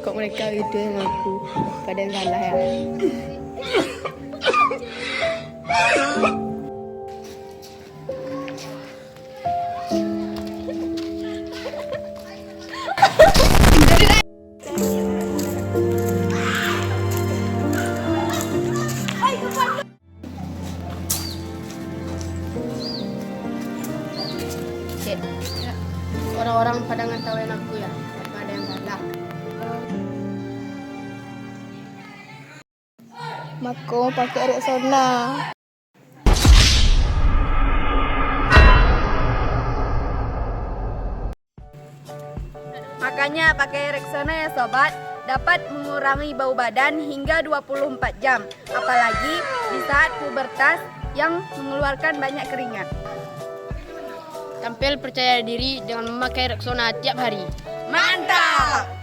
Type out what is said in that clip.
Kok mereka gitu yang aku pada yang salah ya? Orang-orang pada ngetawain aku ya, apa ada yang salah. Mako pakai Rexona. Makanya pakai Rexona ya sobat, dapat mengurangi bau badan hingga 24 jam. Apalagi di saat pubertas yang mengeluarkan banyak keringat. Tampil percaya diri dengan memakai Rexona tiap hari. Mantap!